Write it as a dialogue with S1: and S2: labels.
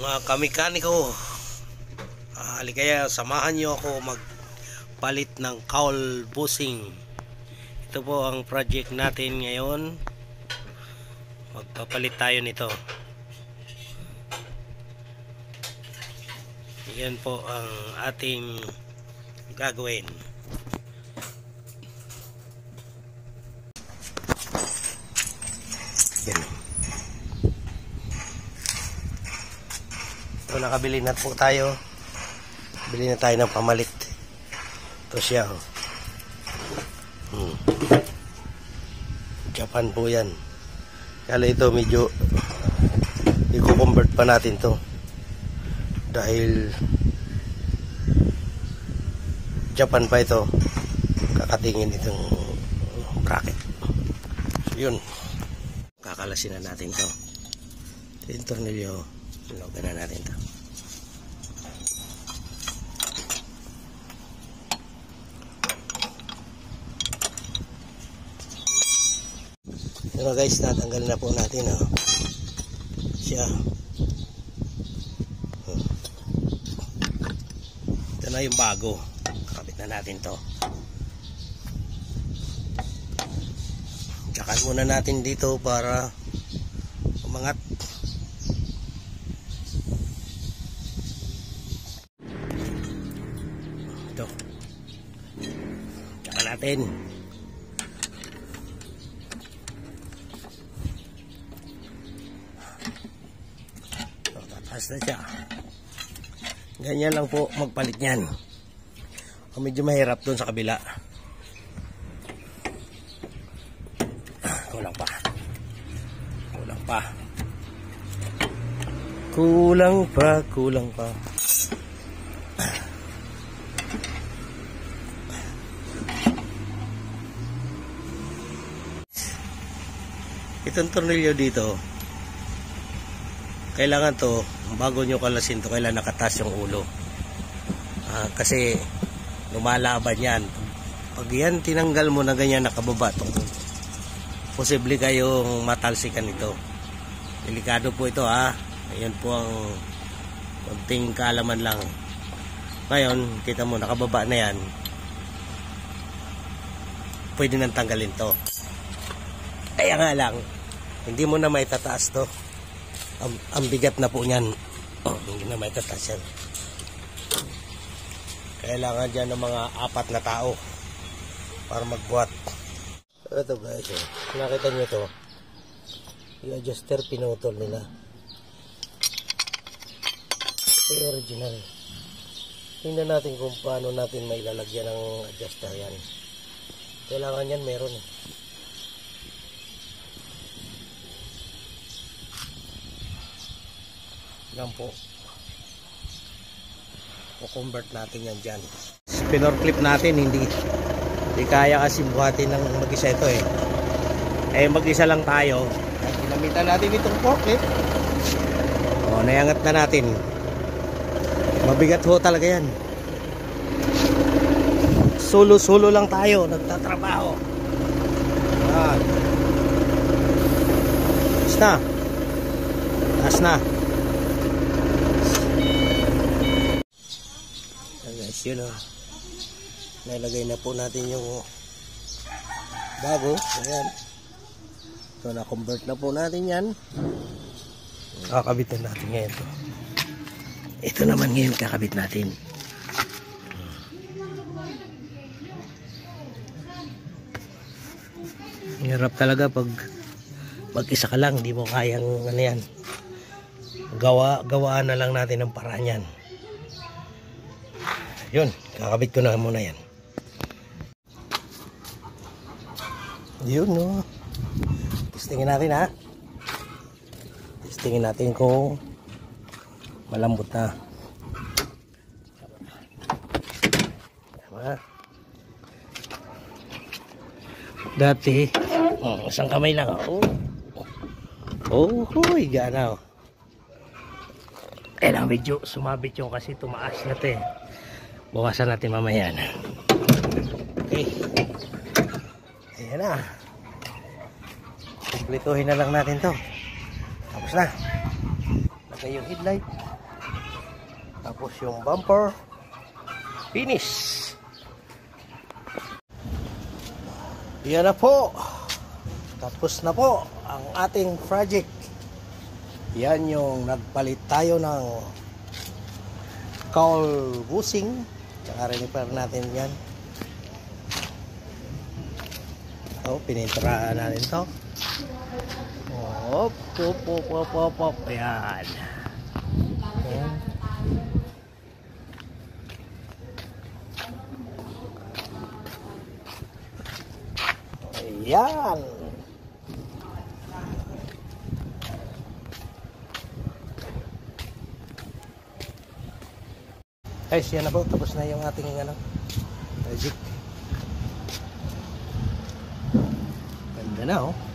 S1: Mga kamekaniko, halikaya samahan nyo ako magpalit ng cowl bushing. Ito po ang project natin ngayon. Magpapalit tayo nito. Yan po ang ating gagawin. Yan. So, nakabili na po tayo. Bili na tayo ng pamalit. Ito siya. Japan po yan. Kala ito medyo i-convert pa natin to. Dahil Japan pa ito. Kakatingin itong bracket. So, yun. Kakalasin na natin to. Yung tornilyo. Logan na natin to. Pero guys, natanggal na po natin siya. Ito na yung bago. Kakabit na natin to. Tsakan muna natin dito para umangat. Ito. Tsakan natin. Tataas na siya. Ganyan lang po magpalit niyan. Medyo mahirap doon sa kabila. Kulang pa. Kulang pa. Kulang pa. Kulang pa. Itong tornilyo dito, kailangan to, bago nyo kalasin to, kailangan nakatas yung ulo. Kasi lumalaban yan. Pag yan tinanggal mo na ganyan nakababa to, posible kayong matalsikan ito. Delikado po ito Ayan po ang konting kaalaman lang. Ngayon, kita mo nakababa na yan. Pwede nang tanggalin to. Kaya nga lang, hindi mo na maitataas to. Ang bigat na po niyan. Hindi na maitataas yan. Kailangan dyan ng mga 4 na tao para magbuhat. Ito guys, nakita nyo ito. Yung adjuster pinutol nila. Ito yung original. Tingnan natin kung paano natin may lalagyan ng adjuster yan. Kailangan yan meron. Yan po. O-convert natin yan dyan. Spinner clip natin hindi kaya kasi buhatin ng mag-isa ito mag-isa lang tayo. Ginamitan natin itong forklift. Nayangat na natin. Mabigat ho talaga yan. Solo lang tayo nagtatrabaho. Taas na. Guys, yun nalagay na po natin yung bago. Ayan. So, na-convert na po natin yan. Kakabitan natin ngayon to. Ito naman ngayon kakabit natin. Hirap talaga pag mag-isa ka lang, hindi mo kayang yan. Gawaan na lang natin ang paraan yan. Yun, kakabit ko na muna yan. Yun testingin natin testingin natin kung malambot na. Tama. Dati isang kamay lang huy gana kailangan medyo sumabit yung kasi tumaas na ito bawasan natin mamaya na. Okay, ayan na, kumplituhin na lang natin to. Tapos na, lagay yung headlight. Tapos yung bumper finish. Yan na po. Tapos na po ang ating project. Yan yung nagpalit tayo ng cowl bushing. Tsaka repair natin yan. Ito, pininturahan natin ito. Op, op, op, op, op, op. Ayan. Ayan. Ayan. Guys, yan na po. Tapos na yung ating project. Ganda na, oh.